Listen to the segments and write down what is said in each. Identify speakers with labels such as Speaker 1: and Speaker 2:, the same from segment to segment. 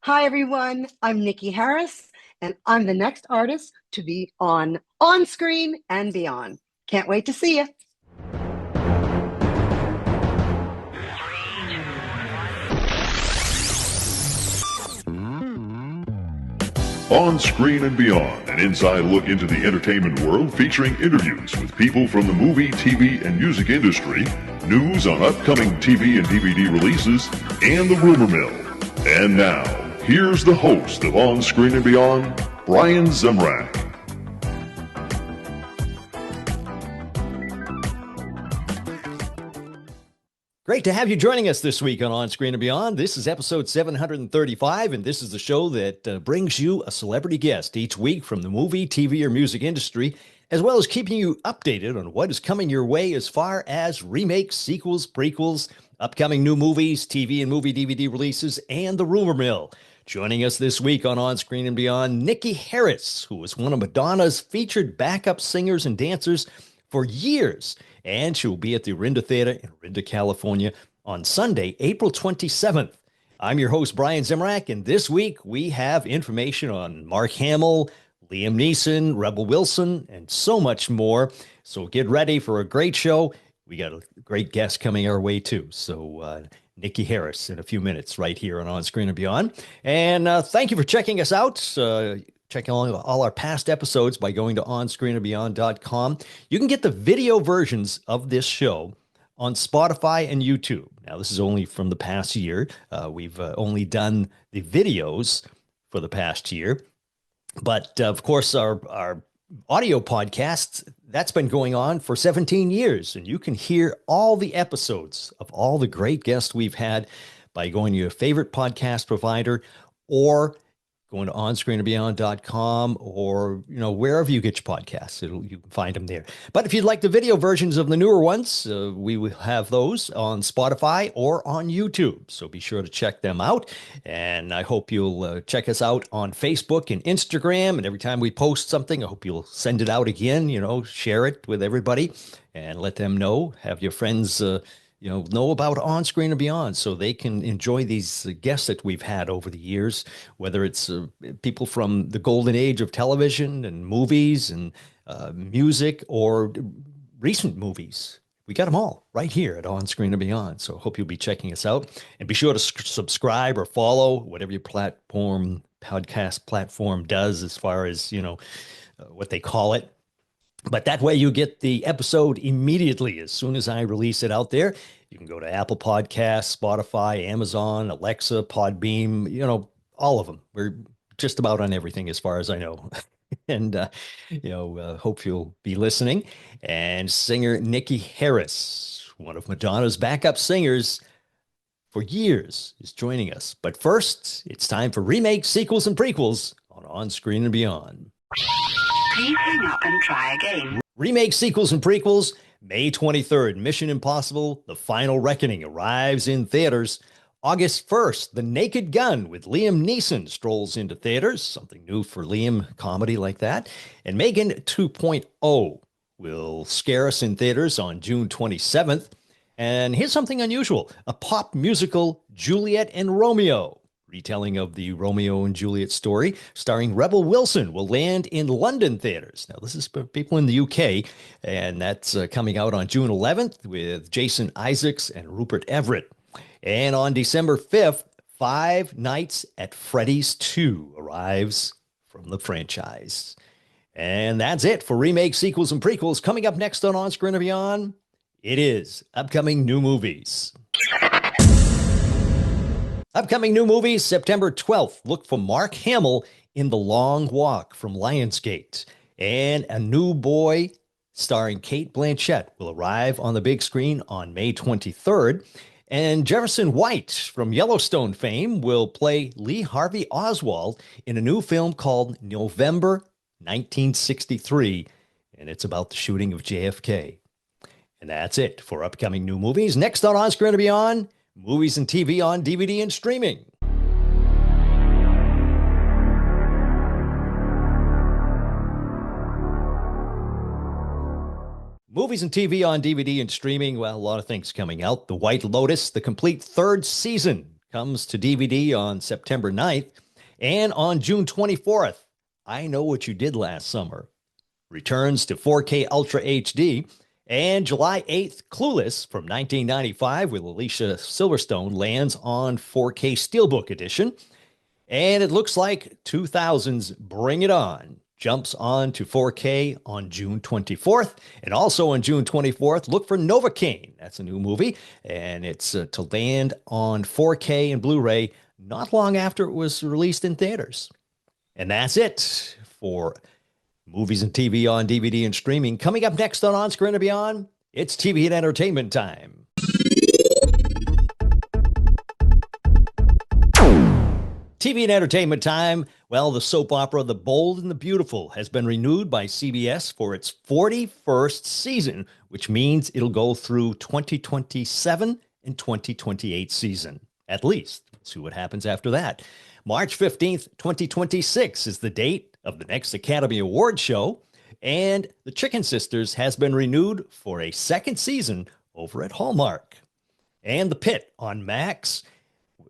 Speaker 1: Hi, everyone. I'm Niki Haris, and I'm the next artist to be on Onscreen and Beyond. Can't wait to see you.
Speaker 2: Onscreen and Beyond, an inside look into the entertainment world featuring interviews with people from the movie, TV, and music industry, news on upcoming TV and DVD releases, and the rumor mill. And now, here's the host of Onscreen and Beyond, Brian Zemrak.
Speaker 3: Great to have you joining us this week on Onscreen and Beyond. This is episode 735, and this is the show that brings you a celebrity guest each week from the movie, TV, or music industry, as well as keeping you updated on what is coming your way as far as remakes, sequels, prequels, upcoming new movies, TV and movie DVD releases, and the rumor mill. Joining us this week on Onscreen and Beyond, Niki Haris, who was one of Madonna's featured backup singers and dancers for years. And she will be at the Orinda Theater in Orinda, California on Sunday, April 27th. I'm your host, Brian Zemrak, and this week we have information on Mark Hamill, Liam Neeson, Rebel Wilson, and so much more. So get ready for a great show. We got a great guest coming our way too. So Niki Haris in a few minutes right here on Onscreen and Beyond. And thank you for checking us out. Check all our past episodes by going to onscreenandbeyond.com. You can get the video versions of this show on Spotify and YouTube. Now, this is only from the past year. We've only done the videos for the past year. But, of course, our audio podcast, that's been going on for 17 years. And you can hear all the episodes of all the great guests we've had by going to your favorite podcast provider or going to onscreenandbeyond.com or, wherever you get your podcasts, you can find them there. But if you'd like the video versions of the newer ones, we will have those on Spotify or on YouTube. So be sure to check them out. And I hope you'll check us out on Facebook and Instagram. And every time we post something, I hope you'll send it out again, share it with everybody and let them know. Have your friends know about Onscreen and Beyond so they can enjoy these guests that we've had over the years, whether it's people from the golden age of television and movies and music or recent movies. We got them all right here at Onscreen and Beyond. So I hope you'll be checking us out and be sure to subscribe or follow whatever your podcast platform does as far as, what they call it. But that way you get the episode immediately as soon as I release it out there. You can go to Apple Podcasts, Spotify, Amazon, Alexa, Podbeam, all of them. We're just about on everything as far as I know. And, hope you'll be listening. And singer Niki Haris, one of Madonna's backup singers for years, is joining us. But first, it's time for remakes, sequels, and prequels on Onscreen and Beyond.
Speaker 4: Please hang up and try again.
Speaker 3: Remake, sequels, and prequels. May 23rd, Mission Impossible, The Final Reckoning arrives in theaters. August 1st, The Naked Gun with Liam Neeson strolls into theaters. Something new for Liam, comedy like that. And Megan 2.0 will scare us in theaters on June 27th. And here's something unusual. A pop musical, Juliet and Romeo. Retelling of the Romeo and Juliet story, starring Rebel Wilson, will land in London theaters. Now, this is for people in the UK, and that's coming out on June 11th with Jason Isaacs and Rupert Everett. And on December 5th, Five Nights at Freddy's 2 arrives from the franchise. And that's it for remakes, sequels, and prequels. Coming up next on Onscreen and Beyond, it is upcoming new movies. Upcoming new movies, September 12th. Look for Mark Hamill in The Long Walk from Lionsgate. And A New Boy, starring Cate Blanchett, will arrive on the big screen on May 23rd. And Jefferson White from Yellowstone fame will play Lee Harvey Oswald in a new film called November 1963. And it's about the shooting of JFK. And that's it for upcoming new movies. Next on Onscreen and Beyond, movies and TV on DVD and streaming. Movies and TV on DVD and streaming. Well, a lot of things coming out. The White Lotus, the complete third season, comes to DVD on September 9th. And on June 24th, I Know What You Did Last Summer returns to 4K Ultra HD. And July 8th, Clueless from 1995 with Alicia Silverstone lands on 4K Steelbook Edition. And it looks like 2000's Bring It On jumps on to 4K on June 24th. And also on June 24th, look for Novocaine. That's a new movie. And it's to land on 4K and Blu-ray not long after it was released in theaters. And that's it for movies and TV on DVD and streaming. Coming up next on Onscreen and Beyond, it's TV and entertainment time. TV and entertainment time. Well, the soap opera The Bold and the Beautiful has been renewed by CBS for its 41st season, which means it'll go through 2027 and 2028 season, at least. Let's see what happens after that. March 15th, 2026 is the date of the next Academy Award show, and The Chicken Sisters has been renewed for a second season over at Hallmark. And The Pit on Max,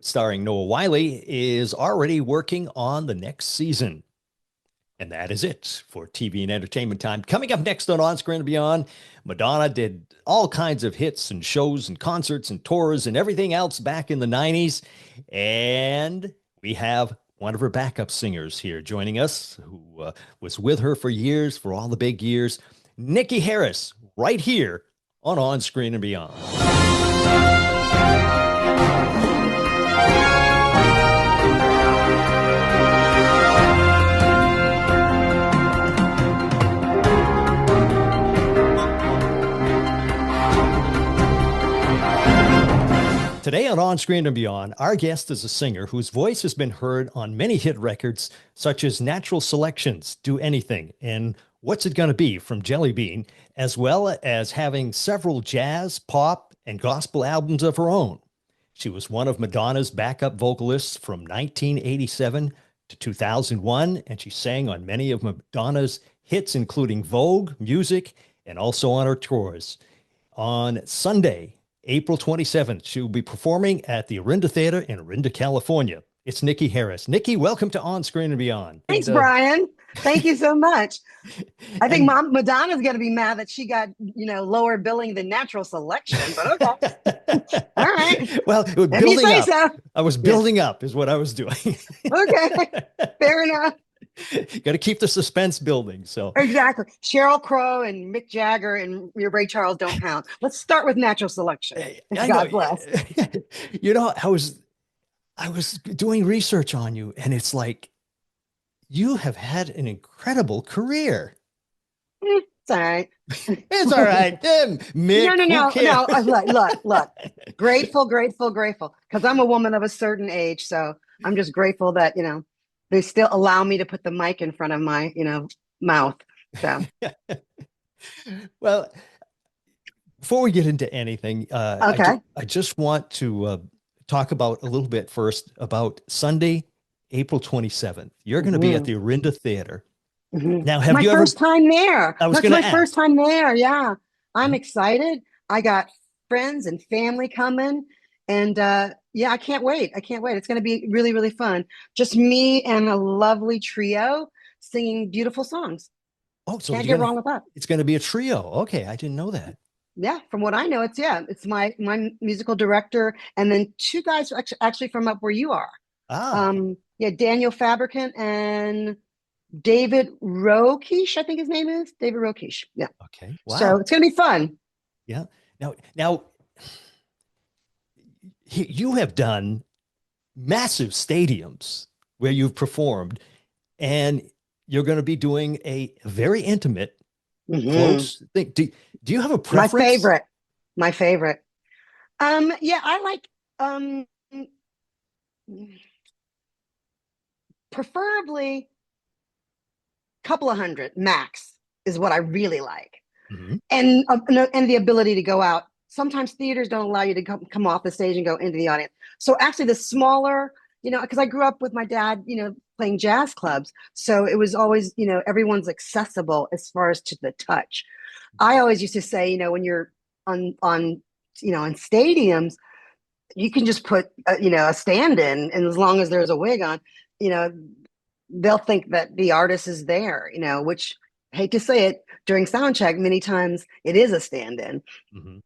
Speaker 3: starring Noah Wyle, is already working on the next season. And that is it for TV and entertainment time. Coming up next on Onscreen and Beyond, Madonna did all kinds of hits and shows and concerts and tours and everything else back in the 90s. And we have one of her backup singers here joining us, who was with her for years, for all the big years, Niki Haris, right here on Onscreen and Beyond. Today on Onscreen and Beyond, our guest is a singer whose voice has been heard on many hit records, such as Natural Selection's Do Anything and What's It Gonna Be from Jelly Bean, as well as having several jazz, pop, and gospel albums of her own. She was one of Madonna's backup vocalists from 1987 to 2001, and she sang on many of Madonna's hits, including Vogue, Music, and also on her tours. On Sunday, April 27th, she will be performing at the Orinda Theater in Orinda, California. It's Niki Haris. Niki, welcome to Onscreen and Beyond.
Speaker 1: Thanks, Brian. Thank you so much. I think Madonna's going to be mad that she got, lower billing than Natural Selection, but okay. All right.
Speaker 3: Well, building up. So. I was building up is what I was doing.
Speaker 1: Okay. Fair enough.
Speaker 3: Got to keep the suspense building. So
Speaker 1: exactly. Sheryl Crow and Mick Jagger and Ray Charles don't count. Let's start with Natural Selection. God bless.
Speaker 3: I was doing research on you, and it's like you have had an incredible career.
Speaker 1: It's all right.
Speaker 3: It's all right. Mick,
Speaker 1: no. Look. Grateful. Because I'm a woman of a certain age, so I'm just grateful that they still allow me to put the mic in front of my, mouth. So,
Speaker 3: well, before we get into anything,
Speaker 1: okay.
Speaker 3: I just want to talk about a little bit first about Sunday, April 27th. You're going to be at the Orinda Theater.
Speaker 1: Mm-hmm.
Speaker 3: Now, have
Speaker 1: my
Speaker 3: you
Speaker 1: first time there?
Speaker 3: I was
Speaker 1: That's my
Speaker 3: ask.
Speaker 1: First time there. Yeah, I'm excited. I got friends and family coming. And I can't wait. It's going to be really, really fun. Just me and a lovely trio singing beautiful songs.
Speaker 3: Oh, so
Speaker 1: can't get wrong with that.
Speaker 3: It's going to be a trio. Okay, I didn't know that.
Speaker 1: Yeah, from what I know, it's my musical director, and then two guys actually from up where you are. Daniel Fabricant and David Rokish, I think his name is David Rokish. Yeah.
Speaker 3: Okay. Wow.
Speaker 1: So it's going to be fun.
Speaker 3: Yeah. Now. You have done massive stadiums where you've performed, and you're going to be doing a very intimate, close thing. Do you have a preference?
Speaker 1: My favorite. I like preferably a couple of hundred max is what I really like, and the ability to go out. Sometimes theaters don't allow you to come off the stage and go into the audience. So actually the smaller, because I grew up with my dad, playing jazz clubs. So it was always, everyone's accessible as far as to the touch. I always used to say, when you're on in stadiums, you can just put a stand-in, and as long as there's a wig on, they'll think that the artist is there, which, hate to say it, during sound check, many times it is a stand-in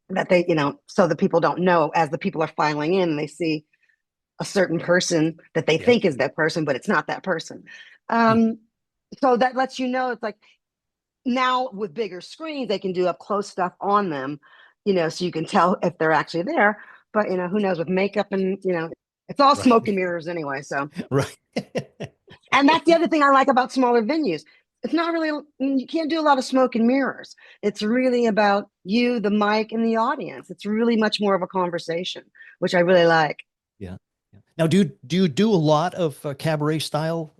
Speaker 1: that they, so the people don't know, as the people are filing in, they see a certain person that they think is that person, but it's not that person. So that lets it's like, now with bigger screens, they can do up close stuff on them, so you can tell if they're actually there. But who knows, with makeup and it's all smoke and mirrors anyway. So and that's the other thing I like about smaller venues. It's not really, you can't do a lot of smoke and mirrors. It's really about you, the mic, and the audience. It's really much more of a conversation, which I really like.
Speaker 3: Yeah. Now, do you do a lot of cabaret style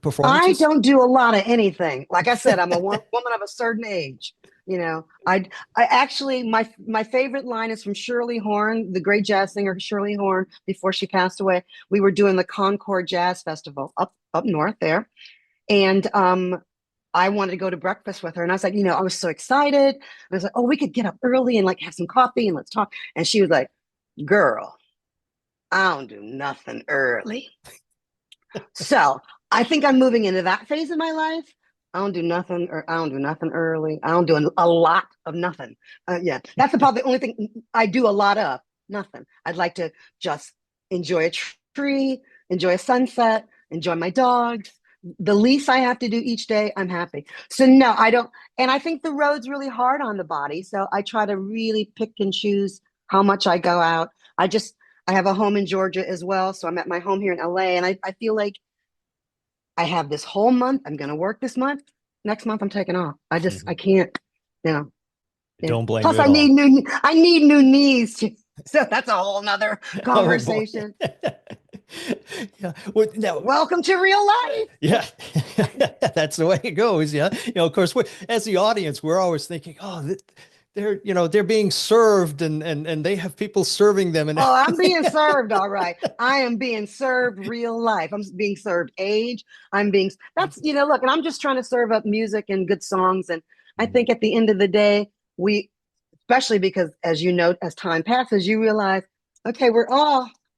Speaker 3: performances?
Speaker 1: I don't do a lot of anything. Like I said, I'm a woman of a certain age. I actually, my favorite line is from Shirley Horn, the great jazz singer Shirley Horn, before she passed away. We were doing the Concord Jazz Festival up north there. And I wanted to go to breakfast with her. And I was like, I was so excited. I was like, oh, we could get up early and like have some coffee and let's talk. And she was like, girl, I don't do nothing early. So I think I'm moving into that phase of my life. I don't do nothing early. I don't do a lot of nothing. That's about the only thing I do a lot of. Nothing. I'd like to just enjoy a tree, enjoy a sunset, enjoy my dogs. The least I have to do each day, I'm happy. So no, I don't. And I think the road's really hard on the body. So I try to really pick and choose how much I go out. I have a home in Georgia as well. So I'm at my home here in LA, and I feel like I have this whole month. I'm going to work this month. Next month, I'm taking off. I can't,
Speaker 3: Don't blame
Speaker 1: Plus,
Speaker 3: me
Speaker 1: I need new knees. So that's a whole nother conversation.
Speaker 3: Yeah. Well, now,
Speaker 1: welcome to real life.
Speaker 3: Yeah. That's the way it goes. Yeah. Of course, as the audience, we're always thinking, oh, they're being served and they have people serving them. And
Speaker 1: I'm being served. All right. I am being served real life. I'm being served age. Look, and I'm just trying to serve up music and good songs. And I think at the end of the day, especially because as as time passes, you realize, okay,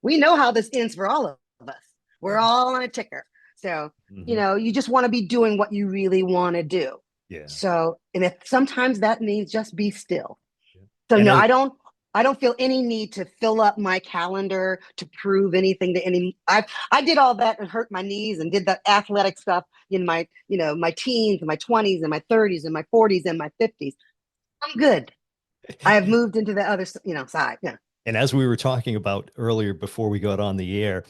Speaker 1: we know how this ends for all of us. We're all on a ticker. So, you just want to be doing what you really want to do.
Speaker 3: Yeah. So,
Speaker 1: and if sometimes that means just be still. So I don't feel any need to fill up my calendar to prove anything to any. I did all that and hurt my knees and did that athletic stuff in my, my teens and my 20s and my 30s and my 40s and my 50s. I'm good. I have moved into the other, side. Yeah.
Speaker 3: And as we were talking about earlier before we got on the air,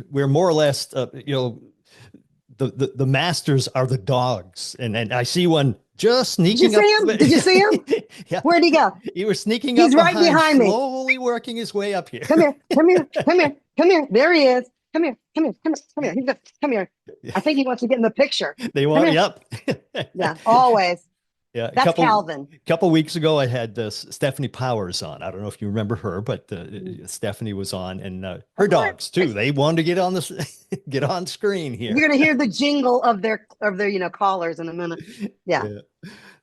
Speaker 3: we're more or less, the masters are the dogs, and I see one just sneaking up.
Speaker 1: Did you see him?
Speaker 3: Yeah.
Speaker 1: Where'd he go?
Speaker 3: He was sneaking
Speaker 1: He's
Speaker 3: up
Speaker 1: right behind me,
Speaker 3: slowly working his way up here.
Speaker 1: Come here. There he is. Come here. Come here. I think he wants to get in the picture.
Speaker 3: They want. Yep.
Speaker 1: Yeah, always.
Speaker 3: Yeah,
Speaker 1: that's Calvin.
Speaker 3: A couple weeks ago, I had Stephanie Powers on. I don't know if you remember her, but Stephanie was on, and her dogs too. They wanted to get on get on screen here.
Speaker 1: You're going to hear the jingle of their collars in a minute. Yeah.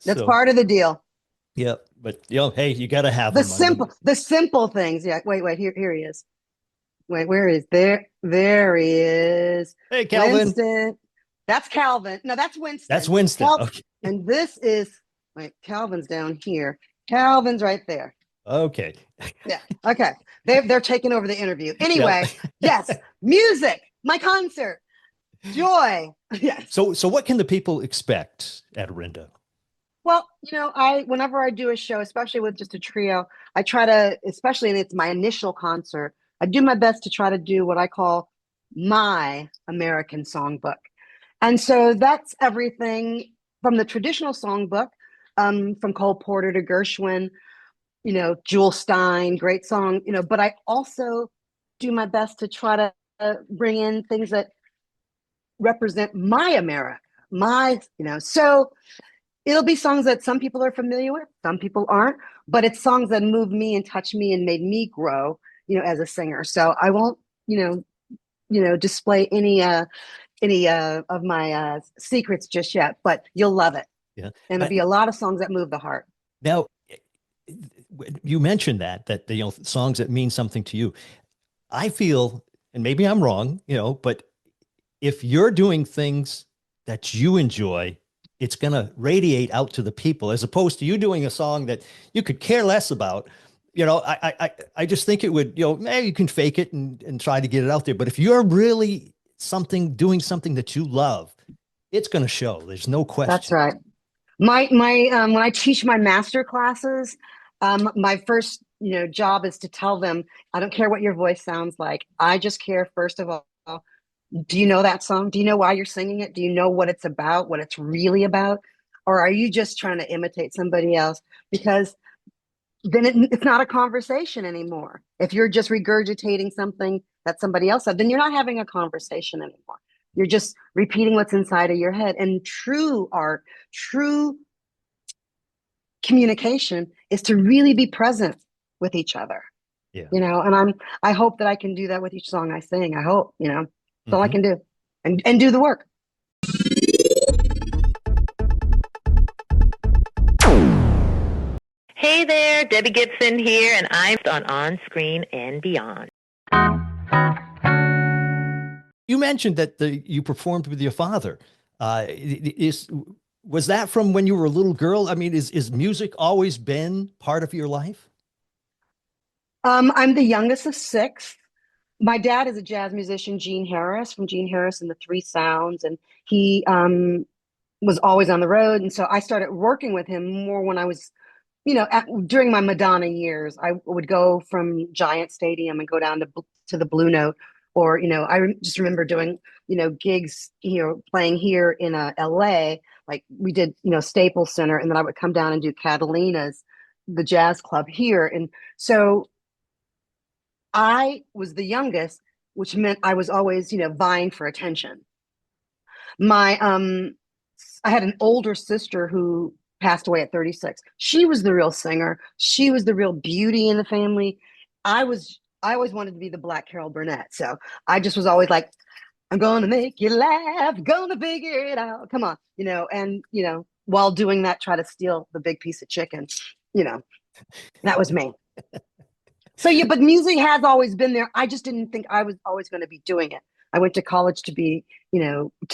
Speaker 1: That's part of the deal.
Speaker 3: Yeah, but hey, you got to have
Speaker 1: the simple things. Yeah. Wait. Here he is. Wait, where is there? There he is.
Speaker 3: Hey, Calvin.
Speaker 1: Winston. That's Calvin. No, that's Winston.
Speaker 3: That's Winston. Okay.
Speaker 1: And this is Calvin's down here. Calvin's right there.
Speaker 3: Okay.
Speaker 1: Yeah. Okay. They're taking over the interview. Anyway, yes, music, my concert, joy. Yes.
Speaker 3: So what can the people expect at Orinda?
Speaker 1: Well, whenever I do a show, especially with just a trio, I try to, especially and it's my initial concert, I do my best to try to do what I call my American songbook. And so that's everything from the traditional songbook, from Cole Porter to Gershwin, Jules Stein, great song, but I also do my best to try to bring in things that represent my America, so it'll be songs that some people are familiar with, some people aren't, but it's songs that moved me and touched me and made me grow, as a singer. So I won't, display any of my secrets just yet, but you'll love it.
Speaker 3: Yeah.
Speaker 1: And it'll be a lot of songs that move the heart.
Speaker 3: Now, you mentioned that you know, songs that mean something to you. I feel, and maybe I'm wrong, you know, but if you're doing things that you enjoy, it's going to radiate out to the people, as opposed to you doing a song that you could care less about. You know, I just think it would, you know, maybe you can fake it and try to get it out there. But if you're really doing something that you love, it's going to show. There's no question.
Speaker 1: That's right. My when I teach my master classes, my first, job is to tell them, I don't care what your voice sounds like. I just care, first of all, do you know that song? Do you know why you're singing it? Do you know what it's about, what it's really about? Or are you just trying to imitate somebody else? Because then it's not a conversation anymore. If you're just regurgitating something that somebody else said, then you're not having a conversation anymore. You're just repeating what's inside of your head. And true art, true communication is to really be present with each other.
Speaker 3: Yeah.
Speaker 1: And I hope that I can do that with each song I sing. I hope, that's all I can do, and do the work.
Speaker 5: Hey there, Debbie Gibson here, and I'm on Onscreen and Beyond.
Speaker 3: You mentioned that you performed with your father. Was that from when you were a little girl? I mean, is music always been part of your life?
Speaker 1: I'm the youngest of six. My dad is a jazz musician, Gene Haris, from Gene Haris and the Three Sounds, and he was always on the road. And so I started working with him more when I was, during my Madonna years. I would go from Giant Stadium and go down to the Blue Note, or just remember doing gigs playing here in LA. Like we did Staples Center, and then I would come down and do Catalina's, the jazz club here. And so I was the youngest, which meant I was always vying for attention. I had an older sister who passed away at 36. She was the real singer. She was the real beauty in the family. I always wanted to be the Black Carol Burnett. So I just was always like, I'm going to make you laugh, gonna figure it out. Come on, while doing that, try to steal the big piece of chicken. That was me. So yeah, but music has always been there. I just didn't think I was always going to be doing it. I went to college to be,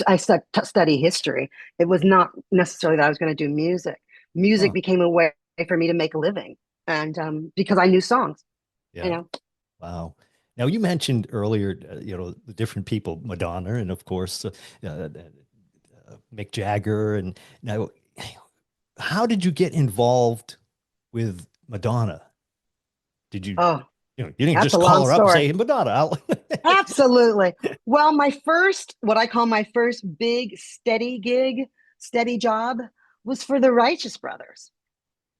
Speaker 1: I study history. It was not necessarily that I was going to do music. Music became a way for me to make a living, and because I knew songs.
Speaker 3: Yeah. Wow. Now you mentioned earlier, the different people, Madonna, and of course, Mick Jagger. And now, how did you get involved with Madonna? Did you? Oh, you didn't just call her up and say, hey, Madonna.
Speaker 1: Absolutely. Well, what I call my first big steady job was for the Righteous Brothers.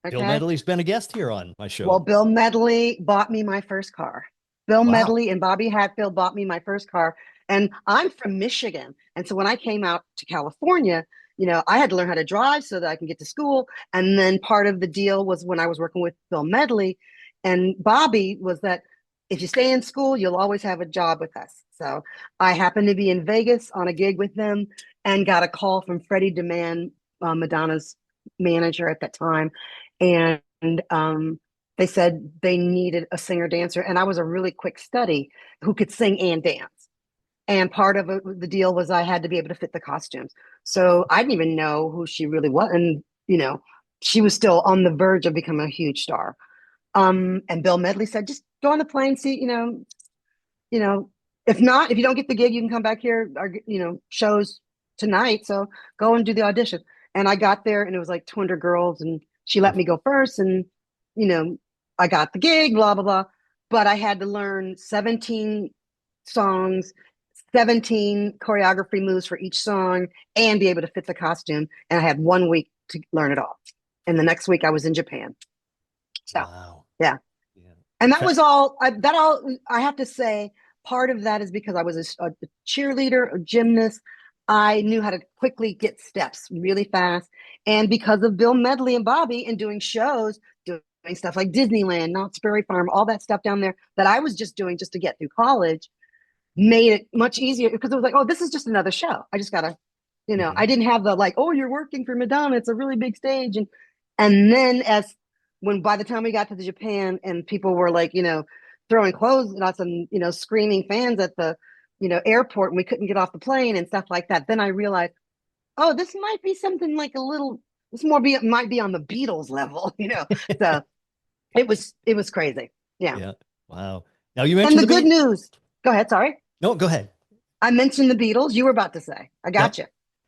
Speaker 1: Okay?
Speaker 3: Bill Medley's been a guest here on my show.
Speaker 1: Well, Bill Medley bought me my first car. Bill Medley and Bobby Hatfield bought me my first car. And I'm from Michigan. And so when I came out to California, I had to learn how to drive so that I can get to school. And then part of the deal was when I was working with Bill Medley and Bobby was that if you stay in school, you'll always have a job with us. So I happened to be in Vegas on a gig with them and got a call from Freddie DeMann, Madonna's manager at that time. And they said they needed a singer dancer. And I was a really quick study who could sing and dance. And part of the deal was I had to be able to fit the costumes. So I didn't even know who she really was. And, she was still on the verge of becoming a huge star. And Bill Medley said, just go on the plane, see, if you don't get the gig, you can come back here, our, shows tonight. So go and do the audition. And I got there and it was like 200 girls and she let me go first. And, I got the gig, blah, blah, blah. But I had to learn 17 songs, 17 choreography moves for each song and be able to fit the costume. And I had 1 week to learn it all. And the next week I was in Japan. So,
Speaker 3: wow.
Speaker 1: Yeah. And that was all, I have to say, part of that is because I was a cheerleader, a gymnast. I knew how to quickly get steps really fast. And because of Bill Medley and Bobby and doing shows, doing stuff like Disneyland, Knott's Berry Farm, all that stuff down there that I was just doing just to get through college, made it much easier because it was like, oh, this is just another show. I just got to, I didn't have the like, oh, you're working for Madonna. It's a really big stage. And then as when by the time we got to Japan and people were like, throwing clothes at us and, screaming fans at the, airport, and we couldn't get off the plane and stuff like that, then I realized, oh, this might be something like might be on the Beatles level, So it was crazy. Yeah.
Speaker 3: Yeah. Wow. Now you mentioned
Speaker 1: and the good news. Go ahead. Sorry.
Speaker 3: No, go ahead.
Speaker 1: I mentioned the Beatles. You were about to say. I got you.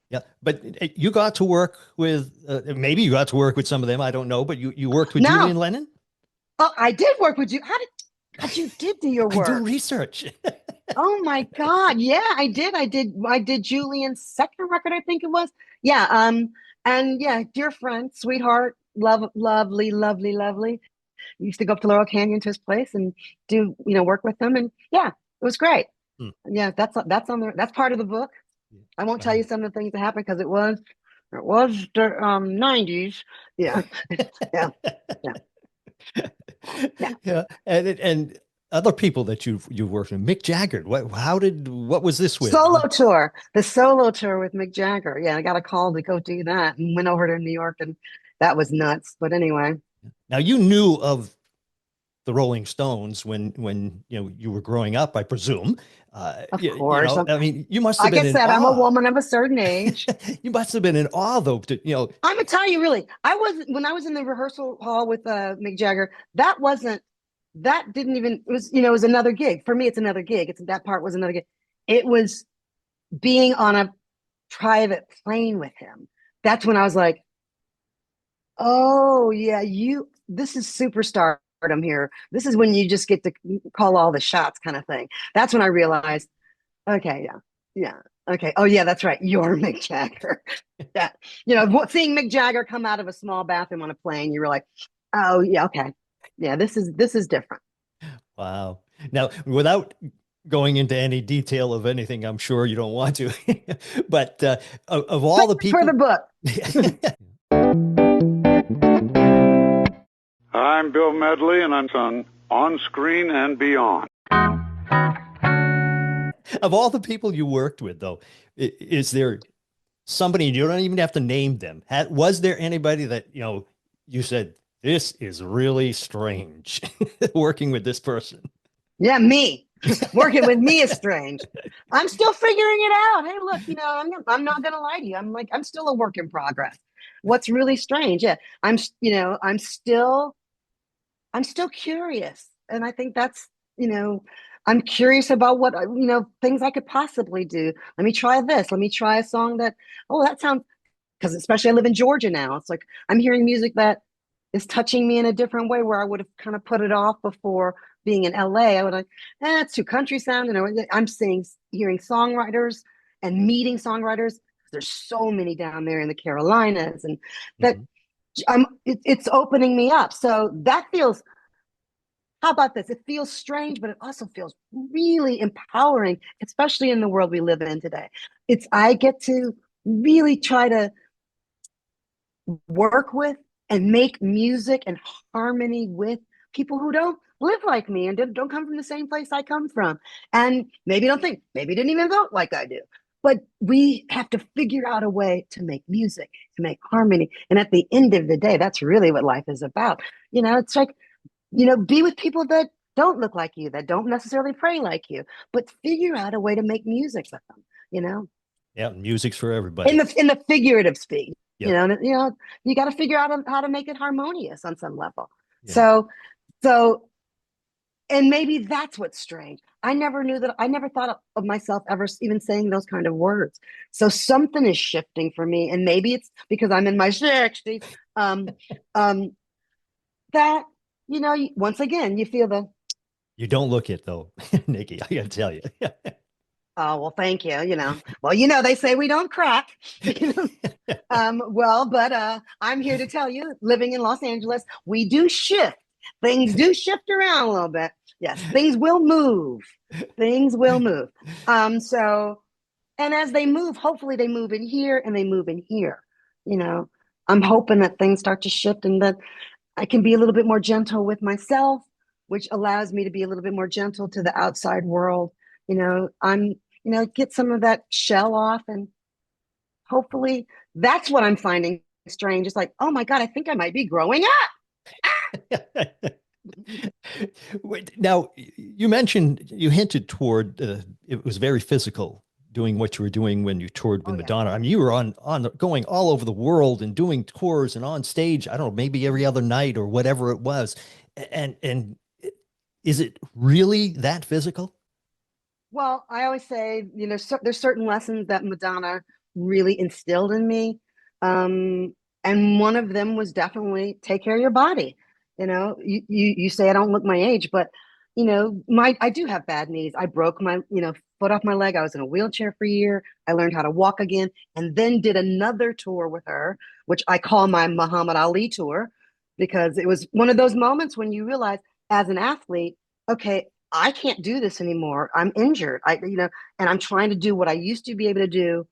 Speaker 3: Yeah, but you got to work with, maybe you got to work with some of them. I don't know, but you worked with Julian Lennon?
Speaker 1: Oh, I did work with you. God, you did do your work.
Speaker 3: I do research.
Speaker 1: Oh my God. Yeah, I did Julian's second record, I think it was. Yeah. And yeah, dear friend, sweetheart, lovely. Used to go up to Laurel Canyon to his place and do, work with him. And yeah, it was great. Yeah, that's on there. That's part of the book. I won't tell you some of the things that happened because it was the 90s. Yeah.
Speaker 3: Yeah. And other people that you've worked with, Mick Jagger. What was this with? The solo tour with Mick Jagger. Yeah, I got a call to go do that and went over to New York, and that was nuts. But anyway. Now you knew of the Rolling Stones when you were growing up, I presume.
Speaker 1: Of course.
Speaker 3: I mean, you must have been.
Speaker 1: Like I said, I'm a woman of a certain age.
Speaker 3: You must have been in awe, though. I'm
Speaker 1: gonna tell you, really, when I was in the rehearsal hall with Mick Jagger. That didn't even. It was it was another gig for me. It's another gig. That part was another gig. It was being on a private plane with him. That's when I was like, oh yeah, this is superstardom here. This is when you just get to call all the shots, kind of thing. That's when I realized, okay, yeah, okay, oh yeah, that's right, you're Mick Jagger. Yeah, seeing Mick Jagger come out of a small bathroom on a plane, you were like, oh yeah, okay, yeah, this is different.
Speaker 3: Wow. Now, without going into any detail of anything, I'm sure you don't want to, but of all the people
Speaker 1: for the book.
Speaker 6: I'm Bill Medley, and I'm on Onscreen and Beyond.
Speaker 3: Of all the people you worked with, though, is there somebody, you don't even have to name them, was there anybody that, you said, this is really strange, working with this person? Yeah,
Speaker 1: me. Working with me is strange. I'm still figuring it out. Hey, look, I'm not going to lie to you. I'm still a work in progress. What's really strange? Yeah, I'm still curious. And I think that's, I'm curious about what, things I could possibly do. Let me try this. Let me try a song that sounds, because especially I live in Georgia now. It's like, I'm hearing music that is touching me in a different way where I would have kind of put it off before being in LA. I would like, it's too country sound. I'm hearing songwriters and meeting songwriters. There's so many down there in the Carolinas, and that it's opening me up. So that feels, how about this? It feels strange, but it also feels really empowering, especially in the world we live in today. I get to really try to work with and make music and harmony with people who don't live like me and don't come from the same place I come from. And maybe didn't even vote like I do. But we have to figure out a way to make music, to make harmony. And at the end of the day, that's really what life is about. It's like, be with people that don't look like you, that don't necessarily pray like you, but figure out a way to make music with them,
Speaker 3: Yeah, music's for everybody.
Speaker 1: In the figurative speak,
Speaker 3: yep.
Speaker 1: You got to figure out how to make it harmonious on some level.
Speaker 3: Yeah.
Speaker 1: So, and maybe that's what's strange. I never thought of myself ever even saying those kind of words. So something is shifting for me, and maybe it's because I'm in my 60s. That, once again, you feel
Speaker 3: you don't look it though, Niki, I gotta tell you.
Speaker 1: Oh, well, thank you. Well, they say we don't crack. But I'm here to tell you, living in Los Angeles, we do shift. Things do shift around a little bit. Yes, things will move. Things will move. So, and as they move, hopefully they move in here and they move in here. I'm hoping that things start to shift and that I can be a little bit more gentle with myself, which allows me to be a little bit more gentle to the outside world. Get some of that shell off, and hopefully that's what I'm finding strange. It's like, oh my God, I think I might be growing up.
Speaker 3: Now, you mentioned, you hinted toward it was very physical doing what you were doing when you toured with
Speaker 1: Oh, yeah.
Speaker 3: Madonna. I mean, you were going all over the world and doing tours and on stage, I don't know, maybe every other night or whatever it was. And is it really that physical?
Speaker 1: Well, I always say, there's certain lessons that Madonna really instilled in me. And one of them was definitely take care of your body. You say I don't look my age, but I do have bad knees. I broke my, foot off my leg. I was in a wheelchair for a year. I learned how to walk again, and then did another tour with her, which I call my Muhammad Ali tour, because it was one of those moments when you realize as an athlete, okay, I can't do this anymore. I'm injured. And I'm trying to do what I used to be able to do,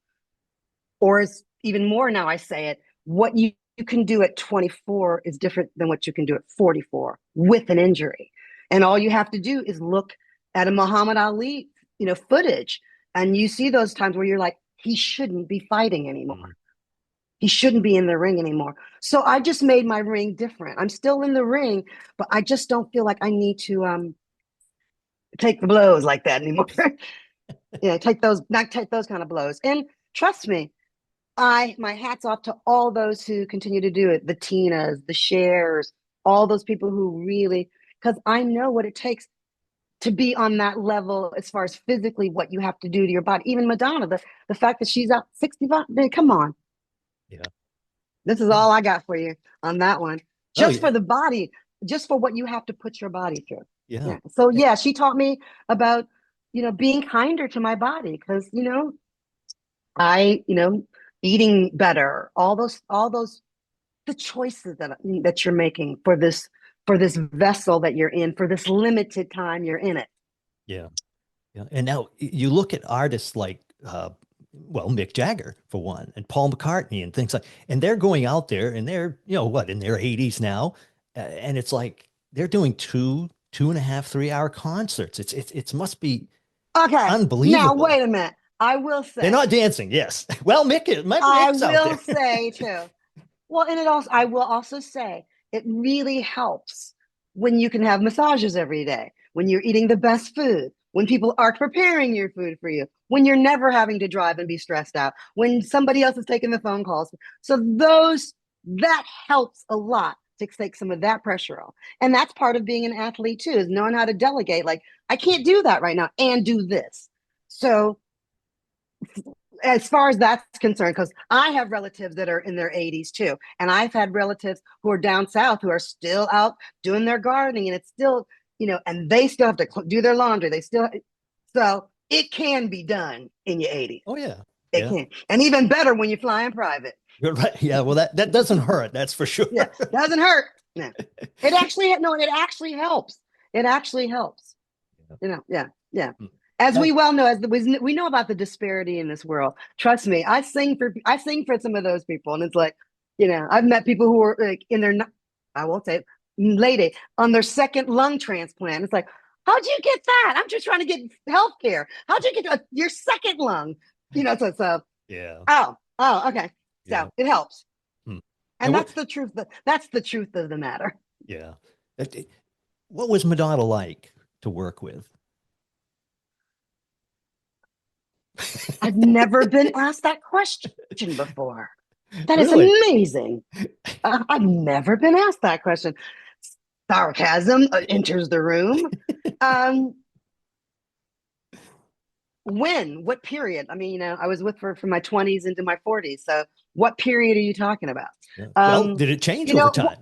Speaker 1: or is even more now I say it, what you can do at 24 is different than what you can do at 44 with an injury. And all you have to do is look at a Muhammad Ali, footage, and you see those times where you're like, he shouldn't be fighting anymore. He shouldn't be in the ring anymore. So I just made my ring different. I'm still in the ring, but I just don't feel like I need to take the blows like that anymore. Not take those kind of blows. And trust me, my hat's off to all those who continue to do it, the Tinas, the Chers, all those people who really, because I know what it takes to be on that level as far as physically what you have to do to your body. Even Madonna, the fact that she's out 65, come on.
Speaker 3: Yeah.
Speaker 1: This is all I got for you on that one. Just for the body, just for what you have to put your body through.
Speaker 3: Yeah.
Speaker 1: So yeah, she taught me about, being kinder to my body, because, I, eating better, all those, the choices that you're making for this vessel that you're in, for this limited time you're in it.
Speaker 3: Yeah. Yeah. And now you look at artists like, Mick Jagger for one, and Paul McCartney and things like, and they're going out there and they're, in their 80s now. And it's like, they're doing 2.5, 3 hour concerts. It must be unbelievable.
Speaker 1: Now, wait a minute. I will say
Speaker 3: they're not dancing. Yes. Well, Mick's
Speaker 1: I will
Speaker 3: out there.
Speaker 1: say too. Well, and I will also say it really helps when you can have massages every day, when you're eating the best food, when people are preparing your food for you, when you're never having to drive and be stressed out, when somebody else is taking the phone calls. So that helps a lot to take some of that pressure off. And that's part of being an athlete too, is knowing how to delegate. Like, I can't do that right now and do this. So as far as that's concerned, because I have relatives that are in their 80s too. And I've had relatives who are down south who are still out doing their gardening, and it's still, and they still have to do their laundry. So it can be done in your 80s.
Speaker 3: Oh yeah.
Speaker 1: It can. And even better when you fly in private.
Speaker 3: You're right. Yeah. Well, that doesn't hurt. That's for sure.
Speaker 1: Yeah, doesn't hurt. No. It actually helps. It actually helps. Yeah. As we well know, we know about the disparity in this world. Trust me, I sing for some of those people, and it's like, I've met people who are like in their, I won't say it, lady, on their second lung transplant. It's like, how'd you get that? I'm just trying to get health care. How'd you get your second lung? So
Speaker 3: yeah.
Speaker 1: Oh, okay. So
Speaker 3: Yeah.
Speaker 1: it helps. And
Speaker 3: what-
Speaker 1: that's the truth. That's the truth of the matter.
Speaker 3: Yeah. What was Madonna like to work with?
Speaker 1: I've never been asked that question before. That is
Speaker 3: Really?
Speaker 1: amazing. I've never been asked that question. Sarcasm enters the room. What period? I mean, I was with her from my 20s into my 40s. So what period are you talking about?
Speaker 3: Yeah. Well, did it change over time?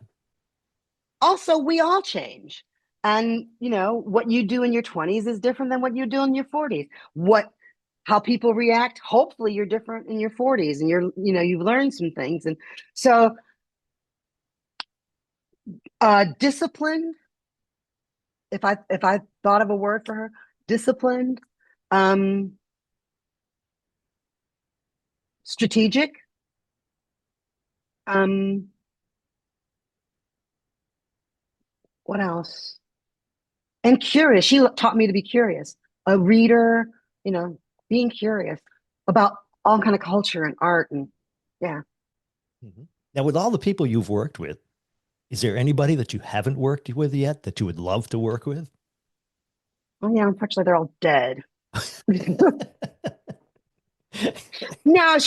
Speaker 1: Also, we all change. And, what you do in your 20s is different than what you do in your 40s. How people react, hopefully you're different in your 40s, and you've learned some things. And so disciplined, if I thought of a word for her, disciplined, strategic, what else? And curious. She taught me to be curious, a reader, being curious about all kind of culture and art. And yeah.
Speaker 3: Mm-hmm. Now, with all the people you've worked with, Is there anybody that you haven't worked with yet that you would love to work with?
Speaker 1: Oh yeah, unfortunately they're all dead. No,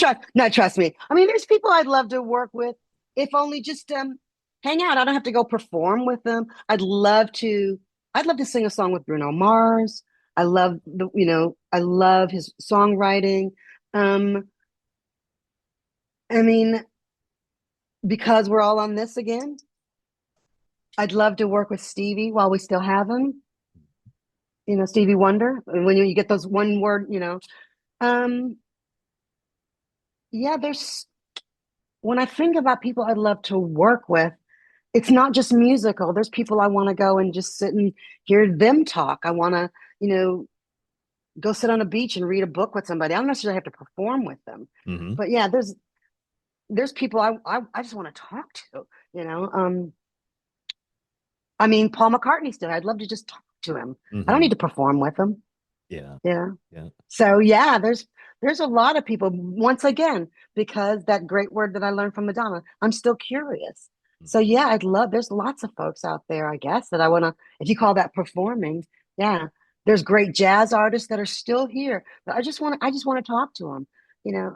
Speaker 1: trust me. I mean, there's people I'd love to work with, if only just hang out. I don't have to go perform with them. I'd love to sing a song with Bruno Mars. I love I love his songwriting. I mean, because we're all on this again, I'd love to work with Stevie while we still have him. Stevie Wonder, when you get those one word, yeah, when I think about people I'd love to work with, it's not just musical. There's people I want to go and just sit and hear them talk. I want to, go sit on a beach and read a book with somebody. I don't necessarily have to perform with them, but yeah, there's people I just want to talk to. I mean, Paul McCartney still. I'd love to just talk to him. I don't need to perform with him.
Speaker 3: Yeah.
Speaker 1: So yeah, there's a lot of people. Once again, because that great word that I learned from Madonna, I'm still curious. So yeah, there's lots of folks out there, I guess, that I want to, if you call that performing, yeah. There's great jazz artists that are still here, but I just want to talk to them.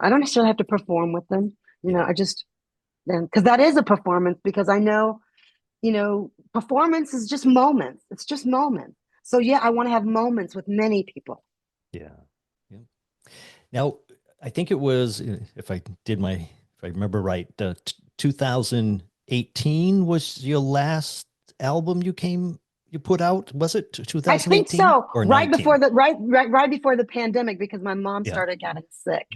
Speaker 1: I don't necessarily have to perform with them. Because that is a performance, because I know, performance is just moments. It's just moments. So yeah, I want to have moments with many people.
Speaker 3: Yeah. Now, I think it was, if I remember right, 2018 was your last album you put out. Was it 2018?
Speaker 1: I think so.
Speaker 3: Or
Speaker 1: right
Speaker 3: 19?
Speaker 1: before right before the pandemic, because my mom started getting sick,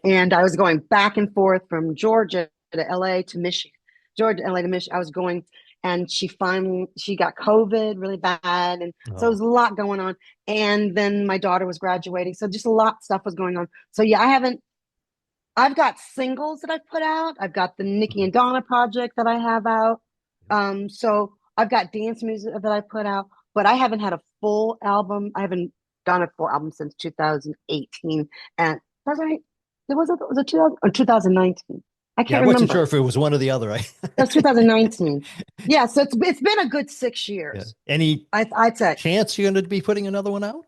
Speaker 1: and I was going back and forth from Georgia to LA to Michigan, I was going, and she got COVID really bad, and so it was a lot going on. And then my daughter was graduating, so just a lot of stuff was going on. So yeah, I've got singles that I've put out. I've got the Nikki and Donna project that I have out. So I've got dance music that I put out, but I haven't had a full album. I haven't done a full album since 2018. And was right? It was 2019. I can't remember.
Speaker 3: I wasn't sure if it was one or the other. Right?
Speaker 1: That's 2019. Yeah, so it's been a good 6 years.
Speaker 3: Yeah. Any
Speaker 1: I'd say
Speaker 3: chance you're going to be putting another one out?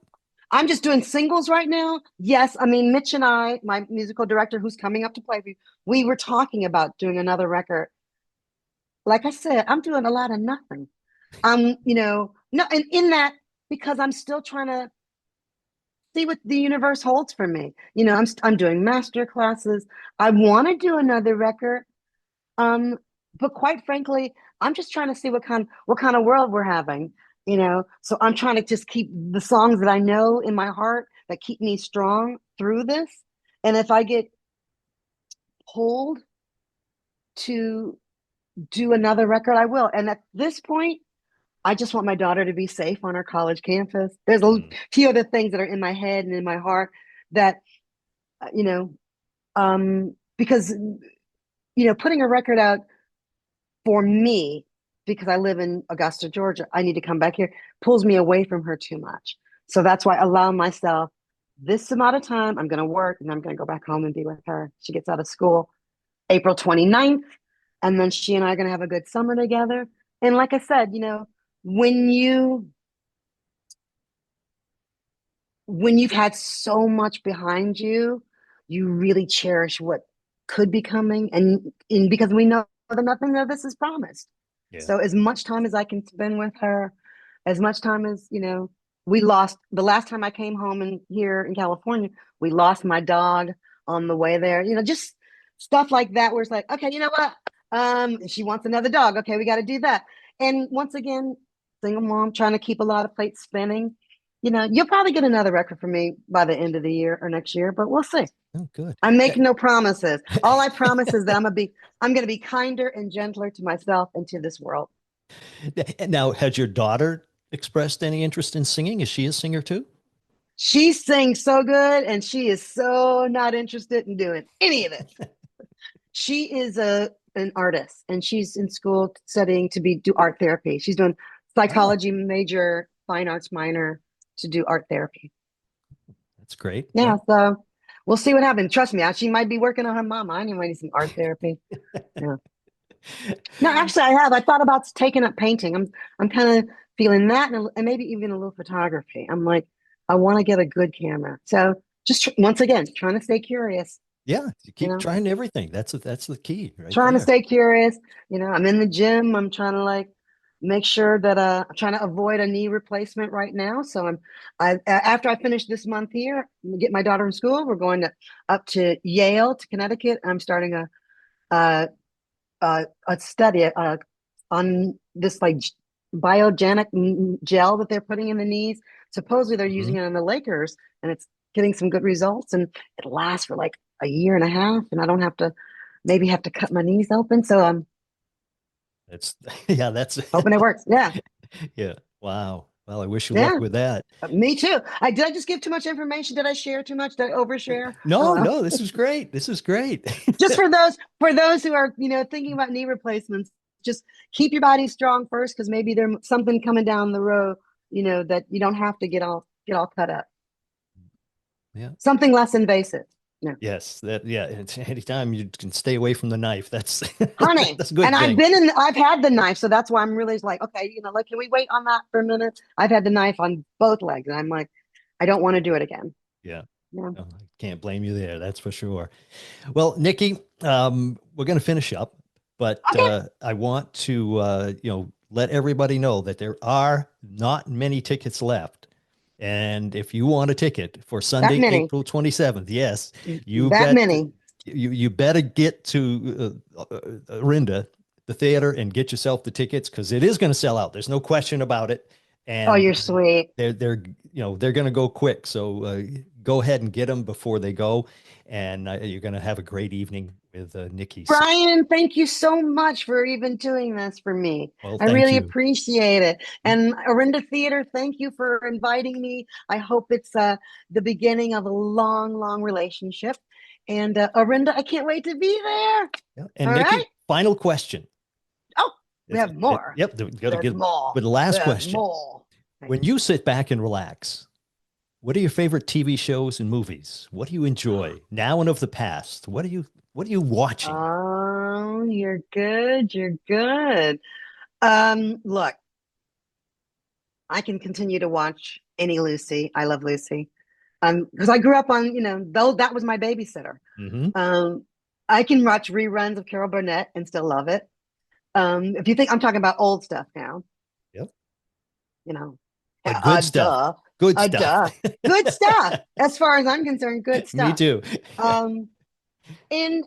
Speaker 1: I'm just doing singles right now. Yes, I mean, Mitch and I, my musical director, who's coming up to play with you, we were talking about doing another record. Like I said, I'm doing a lot of nothing. No, and in that, because I'm still trying to see what the universe holds for me. I'm doing master classes. I want to do another record, but quite frankly, I'm just trying to see what kind of world we're having. So I'm trying to just keep the songs that I know in my heart that keep me strong through this. And if I get pulled to do another record, I will. And at this point, I just want my daughter to be safe on our college campus. There's a few other things that are in my head and in my heart that, because, putting a record out for me, because I live in Augusta, Georgia, I need to come back here, pulls me away from her too much. So that's why I allow myself this amount of time. I'm going to work and I'm going to go back home and be with her. She gets out of school April 29th. And then she and I are going to have a good summer together. And like I said, when you've had so much behind you, you really cherish what could be coming. And because we know that nothing of this is promised. Yeah. So as much time as I can spend with her, as much time as, we lost, the last time I came home here in California, we lost my dog on the way there, just stuff like that, where it's like, okay, you know what? She wants another dog. Okay, we got to do that. And once again, single mom, trying to keep a lot of plates spinning. You'll probably get another record from me by the end of the year or next year, but we'll see.
Speaker 3: Oh, good.
Speaker 1: I'm making no promises. All I promise is that I'm going to be kinder and gentler to myself and to this world.
Speaker 3: Now, has your daughter expressed any interest in singing? Is she a singer too?
Speaker 1: She sings so good, and she is so not interested in doing any of it. She is an artist, and she's in school studying to do art therapy. She's doing psychology major, fine arts minor to do art therapy.
Speaker 3: That's great.
Speaker 1: Yeah, so we'll see what happens. Trust me, she might be working on her mama. I need some art therapy. Yeah. No, actually, I have. I thought about taking up painting. I'm kind of feeling that, and maybe even a little photography. I'm like, I want to get a good camera. So just once again, trying to stay curious.
Speaker 3: Yeah, you
Speaker 1: You
Speaker 3: keep
Speaker 1: know,
Speaker 3: trying everything. That's the key right
Speaker 1: trying to
Speaker 3: there.
Speaker 1: stay curious. I'm in the gym. I'm trying to like make sure that I'm trying to avoid a knee replacement right now. So I after I finish this month here, get my daughter in school. We're going up to Yale to Connecticut. I'm starting a study on this like biogenic gel that they're putting in the knees. Supposedly they're using it on the Lakers, and it's getting some good results. And it lasts for like a year and a half, and I don't have to maybe have to cut my knees open. So I'm
Speaker 3: That's yeah, that's
Speaker 1: hoping it works. Yeah,
Speaker 3: yeah. Wow. Well, I wish you luck
Speaker 1: yeah.
Speaker 3: with that.
Speaker 1: Me too. Did I just give too much information? Did I share too much? Did I overshare? Oh
Speaker 3: No,
Speaker 1: well.
Speaker 3: no, this is great. This is great.
Speaker 1: Just for those who are thinking about knee replacements, just keep your body strong first, because maybe there's something coming down the road, that you don't have to get all cut up.
Speaker 3: Yeah.
Speaker 1: Something less invasive. No.
Speaker 3: Yes, anytime you can stay away from the knife, that's
Speaker 1: Honey.
Speaker 3: that's a good
Speaker 1: And
Speaker 3: thing.
Speaker 1: I've had the knife, so that's why I'm really like, okay, like, can we wait on that for a minute? I've had the knife on both legs, and I'm like, I don't want to do it again.
Speaker 3: Yeah.
Speaker 1: Yeah.
Speaker 3: No, I can't blame you there. That's for sure. Well, Niki, we're going to finish up, but
Speaker 1: Okay.
Speaker 3: I want to, let everybody know that there are not many tickets left. And if you want a ticket for
Speaker 1: That
Speaker 3: Sunday,
Speaker 1: many.
Speaker 3: April 27th, yes, you
Speaker 1: That
Speaker 3: bet
Speaker 1: many.
Speaker 3: you better get to Rinda, the theater, and get yourself the tickets, because it is going to sell out. There's no question about it.
Speaker 1: Oh,
Speaker 3: And
Speaker 1: you're sweet.
Speaker 3: they're going to go quick. So go ahead and get them before they go, and you're going to have a great evening with Niki. So,
Speaker 1: Brian, thank you so much for even doing this for me.
Speaker 3: well,
Speaker 1: I
Speaker 3: thank
Speaker 1: really
Speaker 3: you.
Speaker 1: appreciate it. And Orinda Theater, thank you for inviting me. I hope it's the beginning of a long, long relationship. And Orinda, I can't wait to be there.
Speaker 3: Yeah. And
Speaker 1: All
Speaker 3: Niki,
Speaker 1: right.
Speaker 3: final question.
Speaker 1: Oh, we have more.
Speaker 3: Yep, we got to
Speaker 1: There's
Speaker 3: get
Speaker 1: more.
Speaker 3: with the last
Speaker 1: There's
Speaker 3: question.
Speaker 1: more.
Speaker 3: When you sit back and relax, what are your favorite TV shows and movies? What do you enjoy now and of the past? What are you watching?
Speaker 1: Oh, you're good. You're good. Look, I can continue to watch any Lucy. I love Lucy. Because I grew up on, though that was my babysitter. I can watch reruns of Carol Burnett and still love it. If you think I'm talking about old stuff now,
Speaker 3: Yep.
Speaker 1: But
Speaker 3: good stuff.
Speaker 1: duh,
Speaker 3: Good stuff.
Speaker 1: good stuff. As far as I'm concerned, good stuff.
Speaker 3: Me too.
Speaker 1: And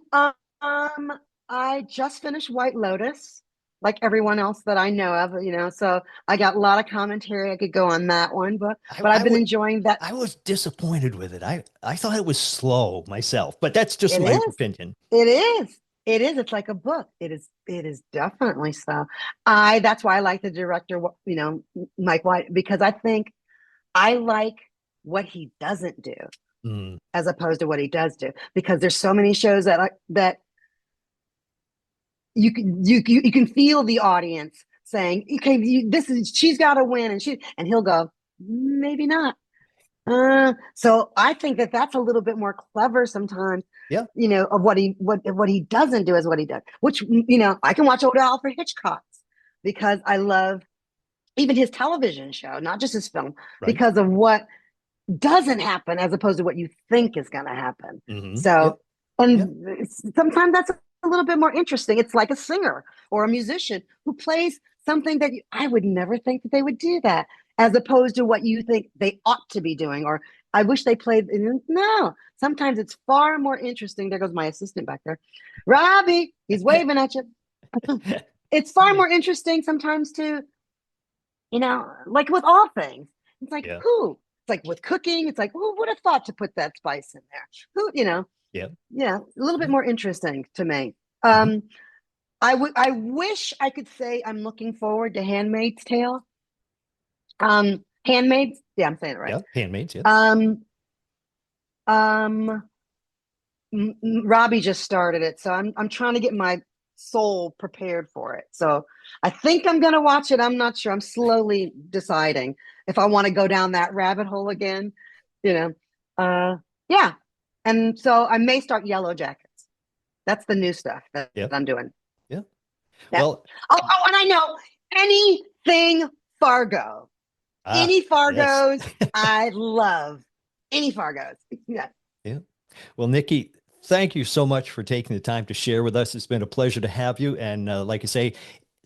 Speaker 1: I just finished White Lotus, like everyone else that I know of, so I got a lot of commentary. I could go on that one, but I've been enjoying that.
Speaker 3: I was disappointed with it. I thought it was slow myself, but that's just my opinion.
Speaker 1: It is. It is. It's like a book. It is definitely so. That's why I like the director, Mike White, because I think I like what he doesn't do as opposed to what he does do, because there's so many shows that you can feel the audience saying, okay, she's got to win, and he'll go, maybe not. So I think that's a little bit more clever sometimes.
Speaker 3: Yeah.
Speaker 1: Of what he doesn't do is what he does, which, I can watch old Alfred Hitchcock's because I love even his television show, not just his film, because of what doesn't happen as opposed to what you think is going to happen. So, sometimes that's a little bit more interesting. It's like a singer or a musician who plays something that I would never think that they would do that, as opposed to what you think they ought to be doing, or I wish they played. No, sometimes it's far more interesting. There goes my assistant back there. Robbie, he's waving at you. It's far more interesting sometimes to, like with all things. It's like, who? It's like with cooking. It's like, who would have thought to put that spice in there? Who, Yeah, a little bit more interesting to me. I wish I could say I'm looking forward to Handmaid's Tale. Handmaids, yeah, I'm saying it right.
Speaker 3: Yeah, Handmaids, yeah.
Speaker 1: Robbie just started it, so I'm trying to get my soul prepared for it. So I think I'm gonna watch it. I'm not sure. I'm slowly deciding if I want to go down that rabbit hole again. Yeah. And so I may start Yellow Jackets. That's the new stuff that I'm doing.
Speaker 3: Yeah.
Speaker 1: Yeah.
Speaker 3: Well,
Speaker 1: and I know anything Fargo. Any Fargos,
Speaker 3: yes.
Speaker 1: I love. Any Fargos. Yeah.
Speaker 3: Yeah. Well, Niki, thank you so much for taking the time to share with us. It's been a pleasure to have you. And like I say,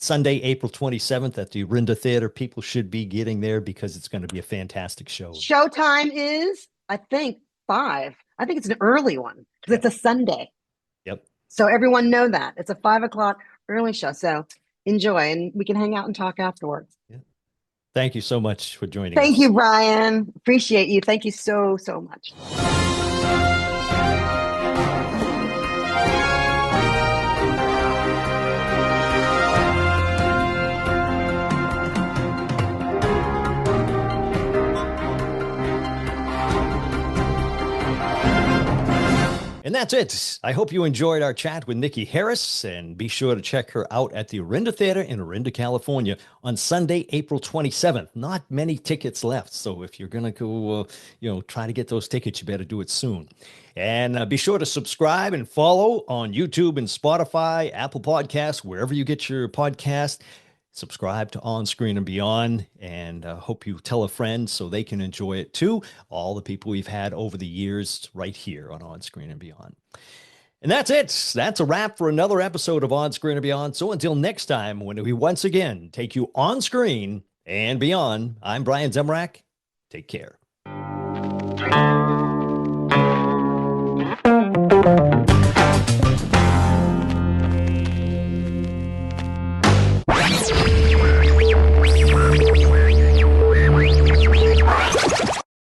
Speaker 3: Sunday, April 27th at the Orinda Theater. People should be getting there because it's going to be a fantastic show.
Speaker 1: Showtime is, I think, 5. I think it's an early one because it's a Sunday.
Speaker 3: Yep.
Speaker 1: So everyone know that. It's a 5 o'clock early show. So enjoy, and we can hang out and talk afterwards.
Speaker 3: Yeah. Thank you so much for joining us.
Speaker 1: Thank you, Brian. Appreciate you. Thank you so, so much.
Speaker 3: And that's it. I hope you enjoyed our chat with Niki Haris, and be sure to check her out at the Orinda Theater in Orinda, California on Sunday, April 27th. Not many tickets left, so if you're going to go, try to get those tickets, you better do it soon. And be sure to subscribe and follow on YouTube and Spotify, Apple Podcasts, wherever you get your podcast. Subscribe to Onscreen and Beyond, and hope you tell a friend so they can enjoy it too. All the people we've had over the years right here on Onscreen and Beyond. And that's it. That's a wrap for another episode of Onscreen and Beyond. So until next time, when we once again take you on screen and beyond, I'm Brian Zemrak. Take care.